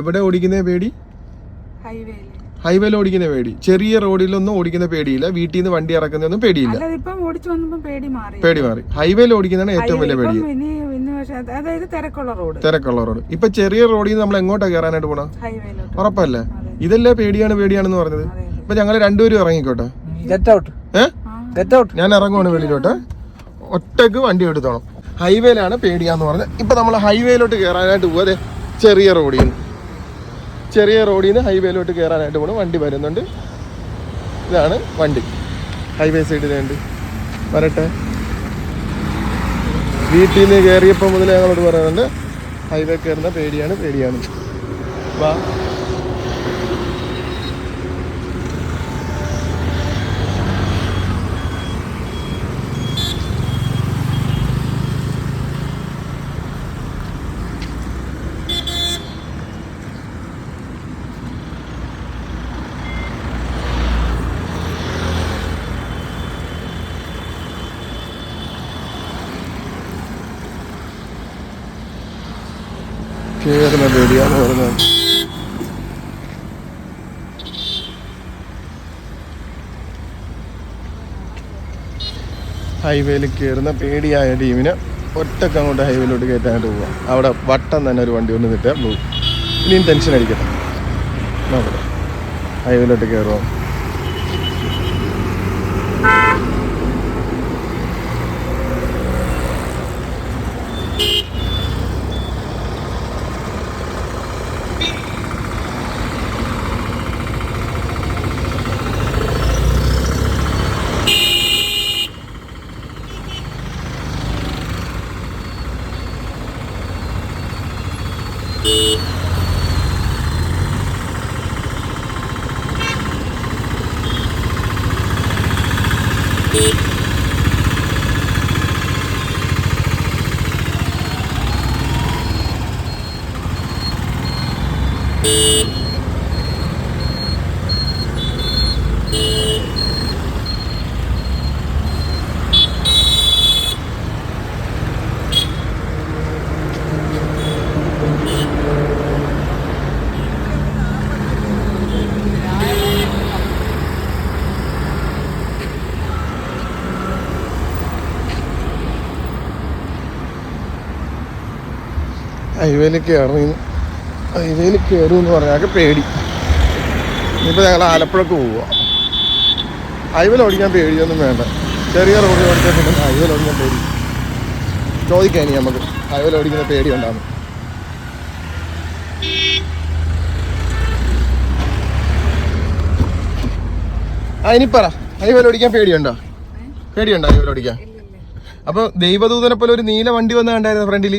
എവിടെ ഓടിക്കുന്ന പേടി? ഹൈവേയിൽ ഓടിക്കുന്ന പേടി. ചെറിയ റോഡിലൊന്നും ഓടിക്കുന്ന പേടിയില്ല. വീട്ടിൽ നിന്ന് വണ്ടി ഇറക്കുന്നൊന്നും പേടിയില്ല. പേടി മാറി. ഹൈവേയിൽ ഓടിക്കുന്നതാണ് ഏറ്റവും വലിയ പേടി. തിരക്കുള്ള റോഡ്. ഇപ്പൊ ചെറിയ റോഡിൽ നിന്ന് നമ്മൾ എങ്ങോട്ടാ കയറാനായിട്ട് പോണ? ഉറപ്പല്ലേ? ഇതല്ലേ പേടിയാണെന്ന് പറഞ്ഞത്. ഇപ്പൊ ഞങ്ങള് രണ്ടുപേരും ഇറങ്ങിക്കോട്ടെ. ഞാൻ ഇറങ്ങുവാണ് വെളിയിലോട്ട്. ഒറ്റക്ക് വണ്ടി എടുത്തോണം. ഹൈവേയിലാണ് പേടിയാന്ന് പറഞ്ഞത്. ഇപ്പൊ നമ്മൾ ഹൈവേയിലോട്ട് കയറാനായിട്ട് പോവാതെ ചെറിയ റോഡിൽ നിന്ന് ഹൈവേയിലോട്ട് കയറാനായിട്ട് പോകണം. വണ്ടി വരുന്നുണ്ട്. ഇതാണ് വണ്ടി. ഹൈവേ സൈഡിൽ ഉണ്ട്. വരട്ടെ. വീട്ടിൽ നിന്ന് കയറിയപ്പോൾ മുതൽ ഞങ്ങളോട് പറയുന്നുണ്ട് ഹൈവേ കയറുന്ന പേടിയാണ്. വാ. കയറുന്ന പേടിയാന്ന് പറഞ്ഞത്. ഹൈവേയിൽ കയറുന്ന പേടിയായ ടീമിന് ഒറ്റക്ക് അങ്ങോട്ട് ഹൈവേയിലോട്ട് കയറ്റാനായിട്ട് പോവാം. അവിടെ വട്ടം തന്നെ ഒരു വണ്ടി ഒന്ന് നിട്ടാൽ പോകും. ഇനിയും ടെൻഷൻ അടിക്കട്ടെ. നോക്കട്ടെ. ഹൈവേയിലോട്ട് കയറുമോ? ഹൈവേയിൽ കയറുമെന്ന് പറഞ്ഞാൽ പേടി. ഇനിയിപ്പോൾ ഞങ്ങൾ ആലപ്പുഴക്ക് പോവുക. ഹൈവേയിൽ ഓടിക്കാൻ പേടിയൊന്നും വേണ്ട. ചെറിയ റോഡിൽ ഓടിക്കാൻ പിന്നെ ഹൈവേയിൽ ഓടിക്കാൻ പേടി. ചോദിക്കാം ഇനി നമുക്ക് ഹൈവേയിൽ ഓടിക്കുന്ന പേടി ഉണ്ടാകും. ഇനി പറ, ഹൈവേയിൽ ഓടിക്കാൻ പേടിയുണ്ടോ? ഹൈവേയിൽ ഓടിക്കാൻ? അപ്പോൾ ദൈവദൂതനെ പോലെ ഒരു നീല വണ്ടി വന്ന് കണ്ടായിരുന്നു ഫ്രണ്ടിൽ.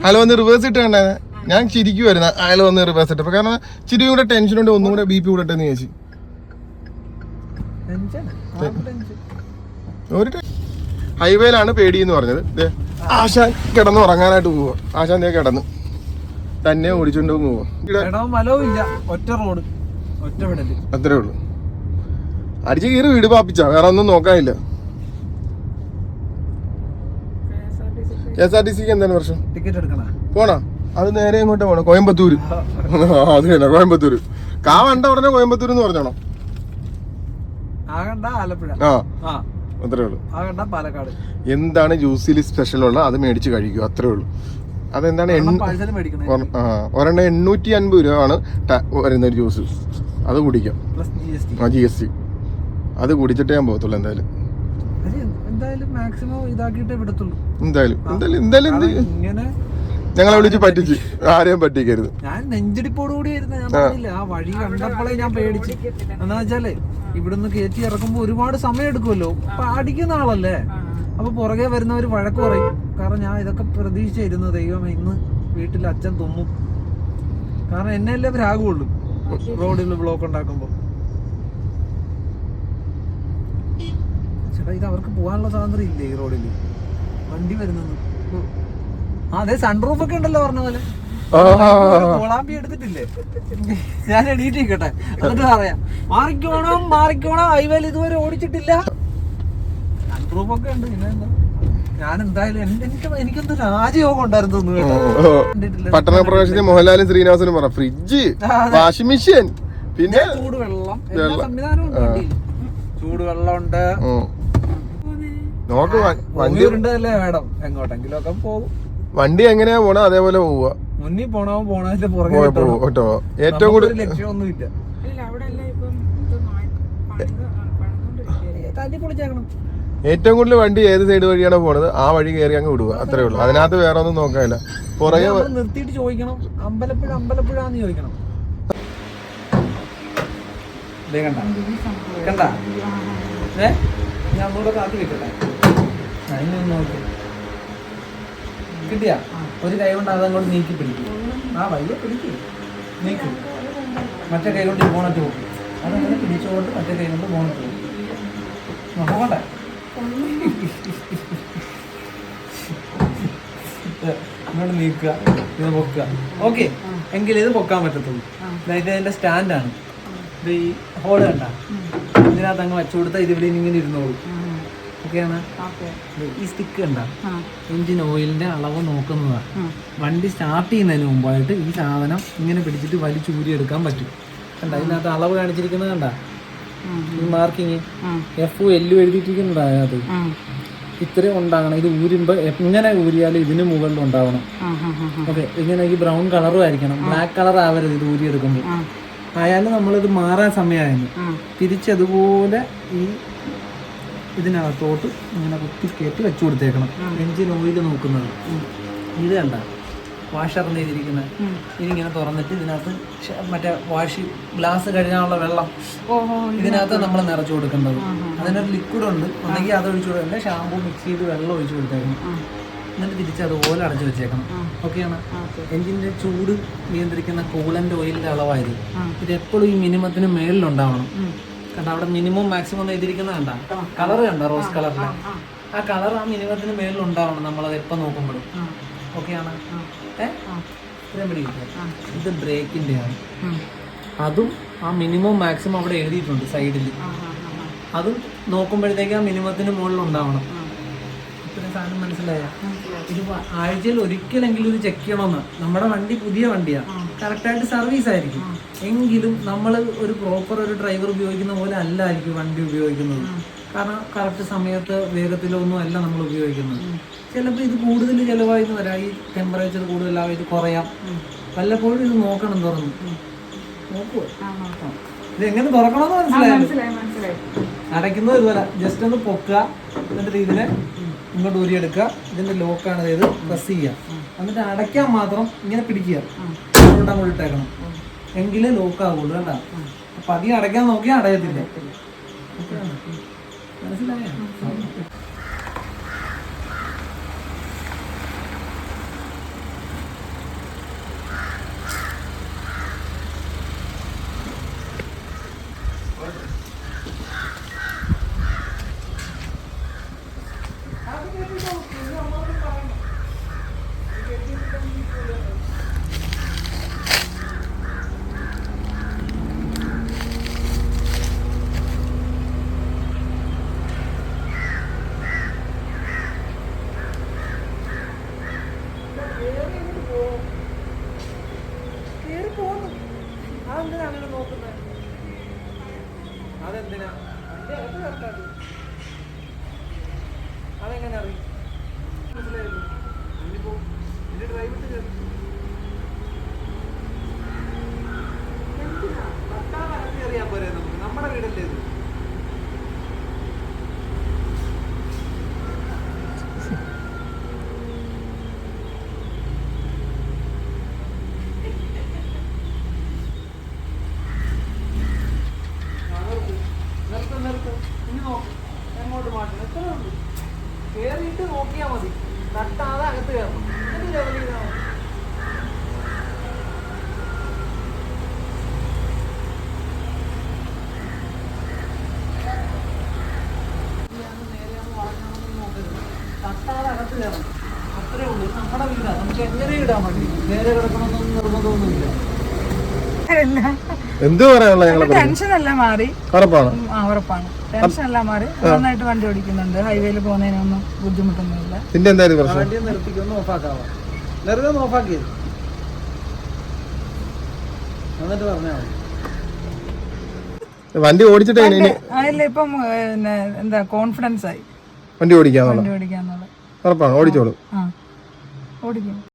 അയാൾ വന്ന് റിവേഴ്സ് ഇട്ട് കണ്ടായിരുന്നു. ഞാൻ ചിരിക്കുമായിരുന്നു അയാൾ വന്ന് റിവേഴ്സ് ഇട്ടപ്പോൾ. കാരണം ചിരിയും കൂടെ ടെൻഷൻ ഉണ്ട്. ഒന്നും കൂടെ BP കൂടെ എന്ന് ചോദിച്ചു. ഒരു ഹൈവേയിലാണ് പേടി എന്ന് പറഞ്ഞത്. ആശാൻ കിടന്ന് ഉറങ്ങാനായിട്ട് പോവുക. ആശാൻ കിടന്ന് തന്നെ ഓടിച്ചുകൊണ്ട് പോവുക. അത്രേ ഉള്ളൂ. അടിച്ച് കീറി വീട് പാപ്പിച്ച, വേറെ ഒന്നും നോക്കാനില്ല. KSRTC എന്താണ് പ്രശ്നം? ടിക്കറ്റ് എടുക്കണ പോണോ? അത് നേരെ ഇങ്ങോട്ട് പോണം. കോയമ്പത്തൂര്. അത് തന്നെ കോയമ്പത്തൂര്. കണ്ട ഉടനെ കോയമ്പത്തൂർ എന്ന് പറഞ്ഞോണം. അത്രേ ഉള്ളൂ. എന്താണ് ജ്യൂസിൽ സ്പെഷ്യൽ ഉള്ളത് അത് മേടിച്ച് കഴിക്കുക. അത്രേ ഉള്ളൂ. അതെന്താണ്? ഒരെണ്ണം 850 രൂപ ആണ് വരുന്ന ഒരു ജ്യൂസ്. അത് കുടിക്കാം. GST. അത് കുടിച്ചിട്ടേ ഞാൻ പോകത്തുള്ളൂ. എന്തായാലും ഞങ്ങളെ വിളിച്ച് പറ്റിച്ച് ആരെയും പറ്റിക്കരുത്. ഞാൻ നെഞ്ചടിപ്പോട് കൂടിയായിരുന്നു. ഞാൻ പറഞ്ഞില്ല, ആ വഴി കണ്ടപ്പോഴേ ഞാൻ പേടിച്ചു. എന്താ വെച്ചാലേ ഇവിടുന്ന് കയറ്റി ഇറക്കുമ്പോ ഒരുപാട് സമയം എടുക്കുമല്ലോ. അടിക്കുന്ന ആളല്ലേ, അപ്പൊ പുറകെ വരുന്നവര് വഴക്ക് പറയും. കാരണം ഞാൻ ഇതൊക്കെ പ്രതീക്ഷിച്ചിരുന്നു. ദൈവമേ, ഇന്ന് വീട്ടിൽ അച്ഛൻ തുമ്മും. കാരണം എന്നെയല്ലേ ഭ്രാഗുള്ളൂ റോഡിൽ ബ്ലോക്ക് ഉണ്ടാക്കുമ്പോ. ചേട്ടാ, ഇത് അവർക്ക് പോകാനുള്ള സ്വാതന്ത്ര്യം ഇല്ലേ ഈ റോഡിൽ? വണ്ടി വരുന്നത് അതെ, സൺറൂഫ് ഒക്കെ ഉണ്ടല്ലോ പറഞ്ഞ പോലെ. കോളാമ്പി എടുത്തിട്ടില്ലേ? ഞാൻ എണീറ്റിരിക്കട്ടെ, എന്നിട്ട് പറയാം. മാറിക്കോണം, ഹൈവേയിൽ ഇതുവരെ ഓടിച്ചിട്ടില്ല. സൺറൂഫ് ഒക്കെ ഉണ്ട്. പിന്നെ എന്താ ഞാൻ എന്തായാലും എനിക്കൊന്ന് രാജയോഗം ഉണ്ടായിരുന്നു പട്ടണ പ്രവേശനത്തിൽ മോഹൻലാലും ശ്രീനിവാസനും പറ ഫ്രിഡ്ജ്, വാഷിംഗ് മെഷീൻ, പിന്നെ ചൂടുവെള്ളം, എല്ലാ സംവിധാനവും ഉണ്ട്. ചൂടുവെള്ളം ഉണ്ട്. നോക്ക് വണ്ടി ഉണ്ടല്ലേ മേഡം, എങ്ങോട്ടെങ്കിലും ഒക്കെ പോകും. വണ്ടി എങ്ങനെയാ പോണ അതേപോലെ പോവുക. മുന്നിൽ പോണതിന്റെ പുറകെ കേട്ടോ. ഏറ്റവും കൂടുതൽ ലക്ഷ്യമൊന്നുമില്ല. ഏറ്റവും കൂടുതൽ വണ്ടി ഏത് സൈഡ് വഴിയാണോ പോണത് ആ വഴി കയറി അങ്ങ് വിടുക, അത്രേ ഉള്ളൂ. അതിനകത്ത് വേറെ ഒന്നും നോക്കാനില്ല. പുറകെ നിർത്തിയിട്ട് ചോദിക്കണം, അമ്പലപ്പുഴാന്ന് ചോദിക്കണം. കണ്ട ഞാൻ ഒന്നുകൂടെ കാത്തി വെക്കട്ടെ. നോക്കി കിട്ടിയാ ഒരു കൈ കൊണ്ട് അതങ്ങോട്ട് നീക്കി പിടിക്കും. ആ വയ്യ പിടിക്കും, നീക്കും. മറ്റേ കൈ കൊണ്ട് ബോണറ്റ് പോകും. അതങ്ങനെ പിടിച്ചുകൊണ്ട് മറ്റേ കൈ കൊണ്ട് ബോണറ്റ് പോകും. നോക്കട്ടെ. ഇങ്ങോട്ട് നീക്കുക, ഇത് പൊക്കുക. ഓക്കെ, എങ്കിൽ ഇത് പൊക്കാൻ പറ്റത്തുള്ളൂ. ഇത് അതിന്റെ സ്റ്റാൻഡാണ്. ഇത് ഈ ഹോള് കണ്ട, ഇതിനകത്ത് അങ്ങ് വെച്ചു കൊടുത്താൽ ഇതിവിടെ ഇങ്ങനെ ഇരുന്നോളൂ. ഓക്കെയാണ്. ഈ സ്റ്റിക്ക് കണ്ട, എഞ്ചിൻ ഓയിലിന്റെ അളവ് നോക്കുന്നതാണ്. വണ്ടി സ്റ്റാർട്ട് ചെയ്യുന്നതിന് മുമ്പായിട്ട് ഈ സാധനം ഇങ്ങനെ പിടിച്ചിട്ട് വലിച്ചൂരി എടുക്കാൻ പറ്റും. കണ്ട, ഇതിനകത്ത് അളവ് കാണിച്ചിരിക്കുന്നത് കണ്ട, ഈ മാർക്കിങ് FL എഴുതിയിട്ടിരിക്കുന്നത് അതിനകത്ത് ഇത്രയും ഉണ്ടാകണം. ഇത് ഊരുമ്പോ എങ്ങനെ ഊരിയാലും ഇതിന് മുകളിൽ ഉണ്ടാവണം. ഓക്കെ, ഇങ്ങനെ ഈ ബ്രൗൺ കളറും ആയിരിക്കണം, ബ്ലാക്ക് കളർ ആവരുത് ഇത് ഊരിയെടുക്കുമ്പോൾ. ആയാലും നമ്മളിത് മാറാൻ സമയമായിരുന്നു. തിരിച്ചതുപോലെ ഈ ഇതിനകത്തോട്ട് ഇങ്ങനെ കുത്തി കയറ്റി വെച്ചു കൊടുത്തേക്കണം. എഞ്ചിൻ ഓയിൽ നോക്കുന്നത് ഇത് കണ്ട, വാഷറിന് ചെയ്തിരിക്കുന്നത്. ഇതിങ്ങനെ തുറന്നിട്ട് ഇതിനകത്ത് മറ്റേ വാഷ് ഗ്ലാസ് കഴുകാനുള്ള വെള്ളം ഇതിനകത്ത് നമ്മൾ നിറച്ചു കൊടുക്കേണ്ടത്. അതിനൊരു ലിക്വിഡ് ഉണ്ട്, ഒന്നെങ്കിൽ അത് ഒഴിച്ചു കൊടുക്കണ്ട, ഷാമ്പൂ മിക്സ് ചെയ്ത് വെള്ളം ഒഴിച്ചു കൊടുത്തേക്കണം. എന്നിട്ട് തിരിച്ച് അതുപോലെ അടച്ചു വെച്ചേക്കണം. ഓക്കെയാണ്. എഞ്ചിൻ്റെ ചൂട് നിയന്ത്രിക്കുന്ന കൂളൻ്റ് ഓയിലിൻ്റെ അളവായത്. ഇത് എപ്പോഴും ഈ മിനിമത്തിന് മേളിലുണ്ടാവണം. കണ്ട, അവിടെ മിനിമം മാക്സിമം എഴുതിയിരിക്കുന്ന കണ്ട, കളർ കണ്ട, റോസ് കളറിലെ ആ കളർ ആ മിനിമത്തിന് മേളിലുണ്ടാവണം നമ്മളത് എപ്പോൾ നോക്കുമ്പോഴും. ഓക്കെയാണ്. ഇത് ബ്രേക്കിൻ്റെ ആണ്. അതും ആ മിനിമം മാക്സിമം അവിടെ എഴുതിയിട്ടുണ്ട് സൈഡിൽ. അതും നോക്കുമ്പോഴത്തേക്ക് ആ മിനിമത്തിന് മുകളിൽ ഉണ്ടാവണം. ഇത്രയും സാധനം മനസ്സിലായ. ഇത് ആഴ്ചയിൽ ഒരിക്കലെങ്കിലും ഇത് ചെക്ക് ചെയ്യണമെന്ന്. നമ്മുടെ വണ്ടി പുതിയ വണ്ടിയാണ്, കറക്റ്റായിട്ട് സർവീസ് ആയിരിക്കും. എങ്കിലും നമ്മൾ ഒരു പ്രോപ്പർ ഒരു ഡ്രൈവർ ഉപയോഗിക്കുന്ന പോലെ അല്ലായിരിക്കും വണ്ടി ഉപയോഗിക്കുന്നത്. കാരണം കറക്റ്റ് സമയത്ത് വേഗത്തിലോ ഒന്നും അല്ല നമ്മൾ ഉപയോഗിക്കുന്നത്. ചിലപ്പോൾ ഇത് കൂടുതൽ ചിലവായി വരാം, ഈ ടെമ്പറേച്ചർ കൂടുതലാവും, ഇത് കുറയാം. വല്ലപ്പോഴും ഇത് നോക്കണം, തുറന്നു നോക്കുക. ഇത് എങ്ങനെ തുറക്കണമെന്ന് മനസ്സിലായി. അടയ്ക്കുന്നത് ഇതുപോലെ ജസ്റ്റ് ഒന്ന് പൊക്കുക, എന്നിട്ട് ഇതിനെ ഇങ്ങോട്ട് ഊരിയെടുക്കുക. ഇതിന്റെ ലോക്കാണ്, ഇത് പ്രസ് ചെയ്യുക. എന്നിട്ട് അടയ്ക്കാൻ മാത്രം ഇങ്ങനെ പിടിക്കുക, അങ്ങോട്ട് ഇട്ടേക്കണം, എങ്കിലേ ലോക്കാവുള്ളൂ. കണ്ട, അപ്പൊ അധികം അടയ്ക്കാൻ നോക്കിയാൽ അടയത്തില്ല. മനസ്സിലായോ? അതെന്തിനാ അതെങ്ങനെ അറിയും? മനസ്സിലായില്ലേ? ഇനിയിപ്പോ ഇതിന്റെ ഡ്രൈവിട്ട് കയറി അറിയാൻ പോരെ നമുക്ക്, നമ്മുടെ വീടല്ലേ ഇത്. എങ്ങോട്ട് മാറ്റണം? എത്ര ഉണ്ട്? കയറിയിട്ട് നോക്കിയാൽ മതി, തട്ടാതെ അകത്ത് കയറണം. എന്നിട്ട് ജോലി ചെയ്താൽ മതി. തട്ടാതെ അകത്ത് കയറണം, അത്രേ ഉള്ളൂ. നമ്മുടെ വീടാണ്, നമുക്ക് എങ്ങനെ ഇടാൻ വേണ്ടി നേരെ കിടക്കണമെന്നൊന്നും നിർബന്ധമൊന്നുമില്ല. എന്ത് പറയാനുള്ള ഞങ്ങളെ ടെൻഷൻ എല്ലാം മാറി. ഉറപ്പാണ്. ഉറപ്പാണ്, ടെൻഷൻ എല്ലാം മാറി. നന്നായിട്ട് വണ്ടി ഓടിക്കുന്നുണ്ട്. ഹൈവേയിൽ പോകുന്നതിനൊന്നും ബുദ്ധിമുട്ടൊന്നുമില്ല. പിന്നെ എന്തായാലും പ്രശ്നം വണ്ടി നിർത്തിക്കൊന്ന് ഓഫാക്കാവാ, വെറുതെ ഒന്ന് ഓഫാക്കിയത് എന്നിട്ട് പറഞ്ഞാൽ മതി. വണ്ടി ഓടിച്ചിട്ട് അതിൽ ഇപ്പം എന്താ കോൺഫിഡൻസ് ആയി വണ്ടി ഓടിക്കാന്നുള്ള. വണ്ടി ഓടിക്കാന്നുള്ള ഉറപ്പാണ്, ഓടിച്ചോളൂ. ഓടിക്കും.